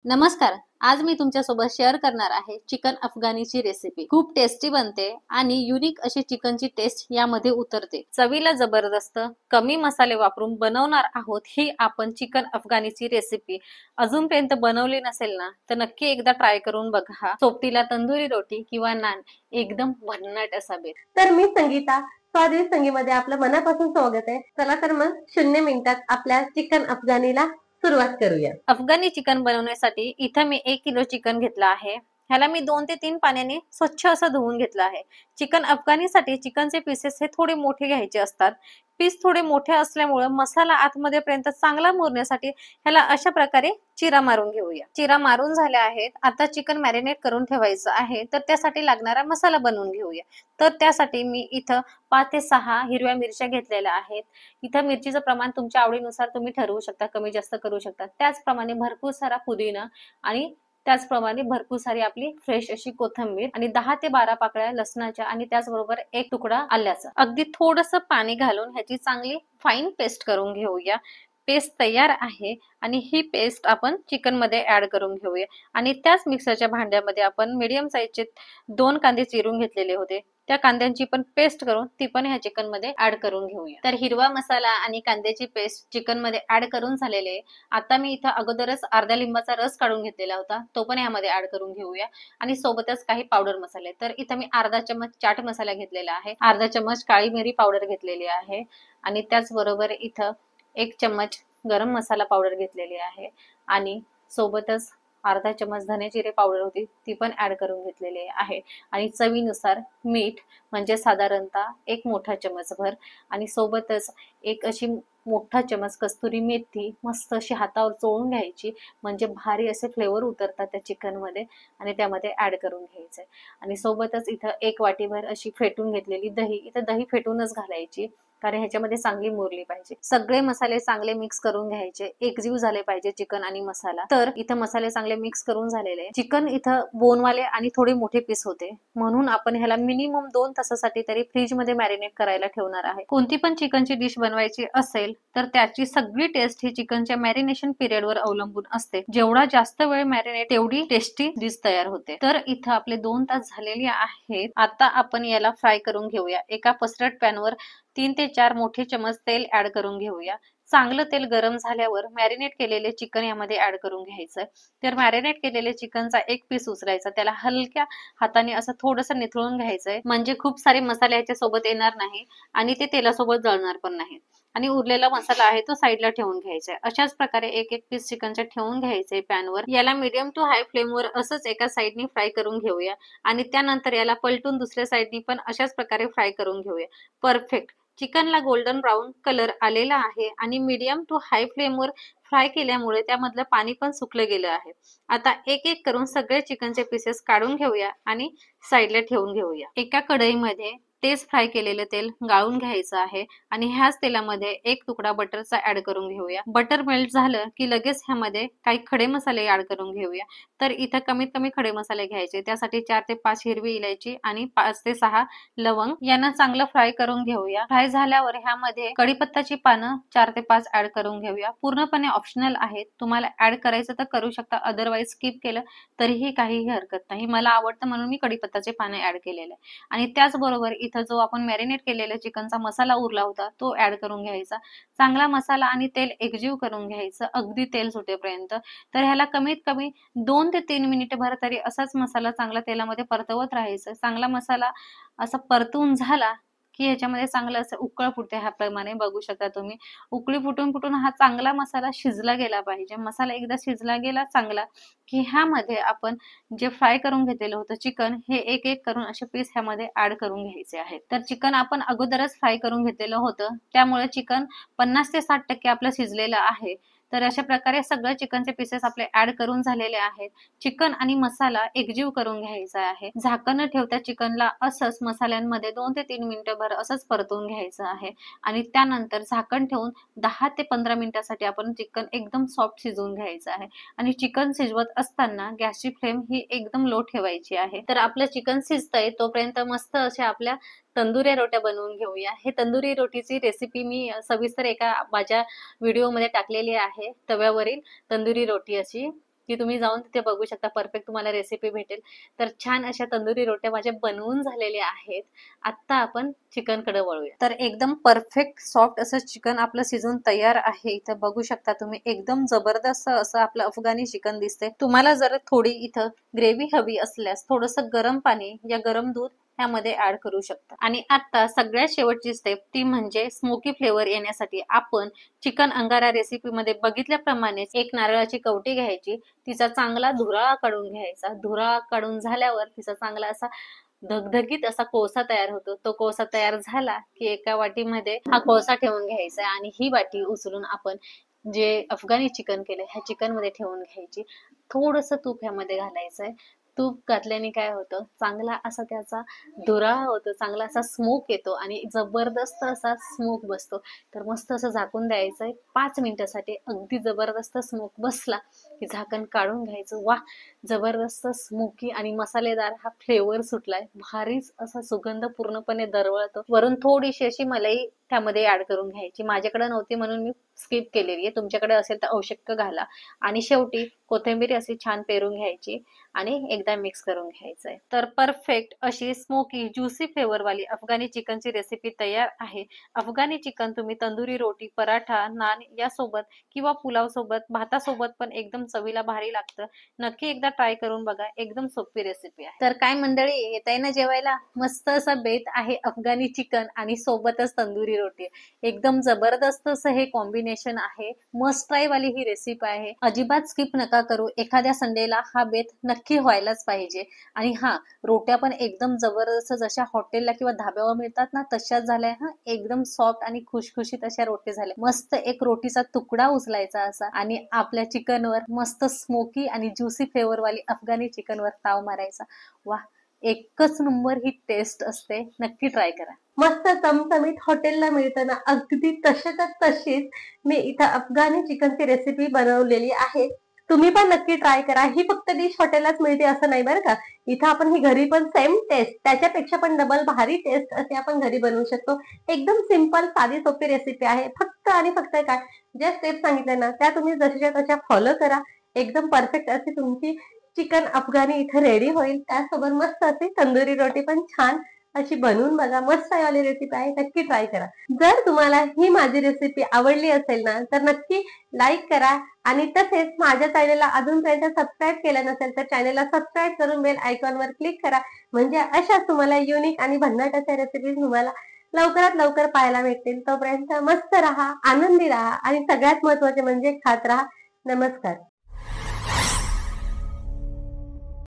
नमस्कार. आज मी तुमच्यासोबत शेअर करणार आहे चिकन अफगाणीची रेसिपी. खूप टेस्टी बनते आणि युनिक अशी चिकनची टेस्ट यामध्ये उतरते. चवीला जबरदस्त कमी मसाले वापरून बनवणार आहोत ही आपण चिकन अफगाणीची रेसिपी. अजूनपर्यंत बनवली नसेल ना तर नक्की एकदा ट्राय करून बघा. सोबतीला तंदुरी रोटी किंवा नान एकदम भन्नाट असा बेत. तर मी संगीता, स्वादिष्ट संगीमध्ये आपलं मनापासून स्वागत आहे. चला तर मग 0 मिनिटात आपल्या चिकन अफगाणीला सुरुवात करूया. अफगाणी चिकन बनवण्यासाठी इथं मी 1 किलो चिकन घेतलं आहे. ह्याला मी 2 ते 3 पाण्याने स्वच्छ असं धुवून घेतलं आहे. चिकन अफगाणीसाठी चिकनचे पीसेस हे थोडे मोठे घ्यायचे असतात. पीस थोडे मोठे असल्यामुळे मसाला आतमध्ये पर्यंत चांगला मुरण्यासाठी ह्याला अशा प्रकारे चिरा मारून घेऊया. चिरा मारून झाले आहेत. आता चिकन मॅरिनेट करून ठेवायचं आहे, तर त्यासाठी लागणारा मसाला बनवून घेऊया. तर त्यासाठी मी इथं 5 ते 6 हिरव्या मिरच्या घेतलेल्या आहेत. इथं मिरचीचं प्रमाण तुमच्या आवडीनुसार तुम्ही ठरवू शकता, कमी जास्त करू शकता. त्याचप्रमाणे भरपूर सारा पुदिना आणि त्याचप्रमाणे भरपूर सारी आपली फ्रेश अशी कोथिंबीर आणि 10 ते 12 पाकळ्या लसणाच्या आणि त्याचबरोबर 1 तुकडा आल्याचा. अगदी थोडंसं पाणी घालून ह्याची चांगली फाईन पेस्ट करून घेऊया. पेस्ट तयार आहे आणि ही पेस्ट आपण चिकन मध्ये ऍड करून घेऊया. आणि त्याच मिक्सरच्या भांड्यामध्ये आपण मीडियम साईजचे 2 कांदे चिरून घेतलेले होते. त्या कांद्यांची पण पेस्ट करून ती पण ह्या चिकन मध्ये ऍड करून घेऊया. तर हिरवा मसाला आणि कांद्याची पेस्ट चिकन मध्ये ऍड करून झालेले आहे. आता मी इथं अगोदरच अर्धा लिंबाचा रस काढून घेतलेला होता, तो पण यामध्ये ऍड करून घेऊया. आणि सोबतच काही पावडर मसाले, तर इथं मी अर्धा चमच चाट मसाला घेतलेला आहे, अर्धा चमच काळी मिरी पावडर घेतलेली आहे आणि त्याचबरोबर इथं 1 चम्मच गरम मसाला पावडर घेतलेली आहे आणि सोबतच अर्धा चमच धने जिरे पावडर होती, ती पण ऍड करून घेतलेली आहे. आणि चवीनुसार मीठ म्हणजे साधारणतः 1 मोठा चमचभर आणि सोबतच एक अशी मोठा चमच कस्तुरी मेथी मस्त अशी हातावर चोळून घ्यायची, म्हणजे भारी असे फ्लेवर उतरतात त्या चिकन मध्ये आणि त्यामध्ये ऍड करून घ्यायचंय. आणि सोबतच इथं 1 वाटीभर अशी फेटून घेतलेली दही, इथं दही फेटूनच घालायची कारण ह्याच्यामध्ये चांगली मुरली पाहिजे. सगळे मसाले चांगले मिक्स करून घ्यायचे, एकजीव झाले पाहिजे चिकन आणि मसाला. तर इथं मसाले चांगले मिक्स करून झालेले. चिकन इथं बोनवाले आणि थोडे मोठे पीस होते, म्हणून आपण ह्याला मिनिमम 2 तासासाठी तरी फ्रीज मध्ये मॅरिनेट करायला ठेवणार आहे. कोणती पण चिकनची डिश बनवायची असेल तर त्याची सगळी टेस्ट ही चिकनच्या मॅरिनेशन पिरियड वर अवलंबून असते. जेवढा जास्त वेळ मॅरिनेट तेवढी टेस्टी डिश तयार होते. तर इथं आपले 2 तास झालेले आहेत. आता आपण याला फ्राय करून घेऊया. एका पसरट पॅनवर 3 ते 4 मोठे चमच तेल ऍड करून घेऊया. चांगलं तेल गरम झाल्यावर मॅरिनेट केलेले चिकन यामध्ये ऍड करून घ्यायचं. तर मॅरिनेट केलेले चिकनचा 1 पीस उचलायचा, त्याला हलक्या हाताने असं थोडंसं निथळून घ्यायचंय, म्हणजे खूप सारे मसाले याच्या सोबत येणार नाही आणि ते तेलासोबत जळणार पण नाही. आणि उरलेला मसाला आहे तो साईडला ठेवून घ्यायचा. अशाच प्रकारे 1 पीस चिकनचे ठेवून घ्यायचे पॅनवर. याला मीडियम टू हाय फ्लेमवर असंच एका साईडनी फ्राय करून घेऊया आणि त्यानंतर याला पलटून दुसऱ्या साईडनी पण अशाच प्रकारे फ्राय करून घेऊया. परफेक्ट चिकनला गोल्डन ब्राऊन कलर आलेला आहे आणि मीडियम टू हाय फ्लेमवर फ्राय केल्यामुळे त्यामधलं पाणी पण सुकलं गेलं आहे. आता एक एक करून सगळे चिकनचे पीसेस काढून घेऊया आणि साईडला ठेवून घेऊया. एका कढईमध्ये तेच फ्राय केलेलं तेल गाळून घ्यायचं आहे आणि ह्याच तेलामध्ये 1 तुकडा बटरचा ऍड करून घेऊया. बटर मेल्ट झालं की लगेच ह्यामध्ये काही खडे मसाले ऍड करून घेऊया. तर इथं कमीत कमी खडे मसाले घ्यायचे, त्यासाठी 4 ते 5 हिरवी इलायची आणि 5 ते 6 लवंग यांना चांगलं फ्राय करून घेऊया. फ्राय झाल्यावर ह्यामध्ये कढीपत्त्याची पानं 4 ते 5 ऍड करून घेऊया. पूर्णपणे ऑप्शनल आहे, तुम्हाला ऍड करायचं तर करू शकता, अदरवाईज स्किप केलं तरीही काहीही हरकत नाही. मला आवडतं म्हणून मी कढीपत्त्याचे पाने ऍड केलेले. आणि त्याचबरोबर इथं जो आपण मॅरिनेट केलेला चिकनचा मसाला उरला होता तो ऍड करून घ्यायचा. चांगला मसाला आणि तेल एकजीव करून घ्यायचं अगदी तेल सुटेपर्यंत. तर ह्याला कमीत कमी 2 ते 3 मिनिटभर तरी असाच मसाला चांगला तेलामध्ये परतवत राहायचं. चांगला मसाला असा परतून झाला की ह्याच्यामध्ये चांगलं असं उकळ फुटते. ह्याप्रमाणे बघू शकता तुम्ही, उकळी फुटून फुटून हा चांगला मसाला शिजला गेला पाहिजे. मसाला एकदा शिजला गेला चांगला की ह्यामध्ये आपण जे फ्राय करून घेतलेलं होतं चिकन हे एक एक करून असे पीस ह्यामध्ये ऍड करून घ्यायचे आहेत. तर चिकन आपण अगोदरच फ्राय करून घेतलेलं होतं, त्यामुळे चिकन 50 ते 60% आपलं शिजलेलं आहे. तर अशा प्रकारे सगळं चिकनचे पीसेस आपले ऍड करून झालेले आहेत. चिकन आणि मसाला एकजीव करून घ्यायचा आहे. झाकण न ठेवता चिकनला असंच मसाल्यांमध्ये 2 ते 3 मिनिटभर असंच परतून घ्यायचं आहे आणि त्यानंतर झाकण ठेवून 10 ते 15 मिनिटासाठी आपण चिकन एकदम सॉफ्ट शिजवून घ्यायचं आहे. आणि चिकन शिजवत असताना गॅसची फ्लेम ही एकदम लो ठेवायची आहे. तर आपलं चिकन शिजतंय तोपर्यंत मस्त अशा आपल्या तंदुरी रोट्या बनवून घेऊया. हे तंदुरी रोटीची रेसिपी मी सविस्तर एका माझ्या व्हिडिओमध्ये टाकलेली आहे, तव्यावरील तंदुरी रोटी अशी. की तुम्ही जाऊन तिथे बघू शकता, परफेक्ट तुम्हाला रेसिपी भेटेल. तर छान अशा तंदुरी रोट्या माझ्या बनवून झालेल्या आहेत. आता आपण चिकनकडे वळूया. तर एकदम परफेक्ट सॉफ्ट असं चिकन आपलं शिजून तयार आहे. इथं बघू शकता तुम्ही, एकदम जबरदस्त असं आपलं अफगाणी चिकन दिसते. तुम्हाला जर थोडी इथं ग्रेव्ही हवी असल्यास थोडंसं गरम पाणी या गरम दूध ह्यामध्ये ऍड करू शकता. आणि आता सगळ्यात शेवटची स्टेप ती म्हणजे स्मोकी फ्लेवर येण्यासाठी आपण चिकन अंगारा रेसिपीमध्ये बघितल्याप्रमाणे एक नारळाची कवटी घ्यायची, तिचा चांगला धुराळा काढून घ्यायचा. धुराळा काढून झाल्यावर तिचा चांगला असा धगधगीत असा कोळसा तयार होतो. तो कोळसा तयार झाला की एका वाटीमध्ये हा कोळसा ठेवून घ्यायचा आणि ही वाटी उचलून आपण जे अफगाणी चिकन केलंय ह्या चिकन मध्ये ठेवून घ्यायची. थोडंसं तूप ह्यामध्ये घालायचंय. तूप घातल्याने काय होतं, चांगला असा त्याचा धुराळा होतो, चांगला असा स्मोक येतो आणि जबरदस्त असा स्मोक बसतो. तर मस्त असं झाकून द्यायचंय 5 मिनिटासाठी. अगदी जबरदस्त स्मोक बसला की झाकण काढून घ्यायचं. वा, जबरदस्त स्मोकी आणि मसालेदार हा फ्लेवर सुटलाय. भारीच असा सुगंध पूर्णपणे दरवळतो. वरून थोडीशी अशी मलाई त्यामध्ये ऍड करून घ्यायची. माझ्याकडे नव्हती म्हणून मी स्किप केलेली आहे. तुमच्याकडे असेल तर आवश्यक घाला. आणि शेवटी कोथिंबीर अशी छान पेरून घ्यायची आणि एकदा मिक्स करून घ्यायचंय. तर परफेक्ट अशी स्मोकी ज्युसी फ्लेवर वाली अफगाणी चिकनची रेसिपी तयार आहे. अफगाणी चिकन तुम्ही तंदुरी रोटी, पराठा, नान यासोबत किंवा पुलाव सोबत, भातासोबत पण एकदम चवीला भारी लागतं. नक्की एकदा ट्राय करून बघा. एकदम सोपी रेसिपी आहे. तर काय मंडळी, येताय ना जेवायला? मस्त असा बेत आहे अफगाणी चिकन आणि सोबतच तंदुरी रोटी. एकदम जबरदस्त असं हे कॉम्बिनेशन आहे. मस्ट ट्राय वाली ही रेसिपी आहे. अजिबात स्किप नका करू. एखाद्या संडेला हा बेत नक्की व्हायलाच पाहिजे. आणि हा, रोट्या पण एकदम जबरदस्त जशा हॉटेलला किंवा धाब्यावर मिळतात ना तशाच झाल्या हा. एकदम सॉफ्ट आणि खुशखुशीत अशा रोटी झाल्या. मस्त एक रोटीचा तुकडा उचलायचा असा आणि आपल्या चिकनवर मस्त स्मोकी आणि ज्युसी फ्लेवर वाली अफगाणी चिकनवर ताव मारायचा. वा, एकच नंबर ही टेस्ट असते. नक्की ट्राय करा. मस्त चमचमीत हॉटेलला मिळतं ना, अगदी तशाच्या तशीच मी इथं अफगाणी चिकनची रेसिपी बनवलेली आहे. तुम्ही पण नक्की ट्राय करा. ही फक्त डिश हॉटेललाच मिळते असं नाही बरं का. इथं आपण ही घरी पण सेम टेस्ट, त्याच्यापेक्षा पण डबल भारी टेस्ट अशी आपण घरी बनवू शकतो. एकदम सिंपल साधी सोपी रेसिपी आहे. फक्त आणि फक्त काय, ज्या स्टेप सांगितल्या ना त्या तुम्ही जशाच्या तशा फॉलो करा. एकदम परफेक्ट अशी तुमची चिकन अफगाणी इथं रेडी होईल. त्यासोबत मस्त अशी तंदुरी रोटी पण छान अशी बनवून बघा. मस्त वाली रेसिपी आहे. नक्की ट्राय करा. जर तुम्हाला ही माझी रेसिपी आवडली असेल ना तर नक्की लाईक करा आणि तसेच माझ्या चॅनलला अजूनपर्यंत सबस्क्राईब केलं नसेल तर चॅनलला सबस्क्राईब करून बेल आयकॉनवर क्लिक करा. म्हणजे अशाच तुम्हाला युनिक आणि भन्नाट अशा रेसिपी तुम्हाला लवकरात लवकर पाहायला भेटतील. तोपर्यंत मस्त राहा, आनंदी राहा आणि सगळ्यात महत्वाचे म्हणजे खात राहा. नमस्कार.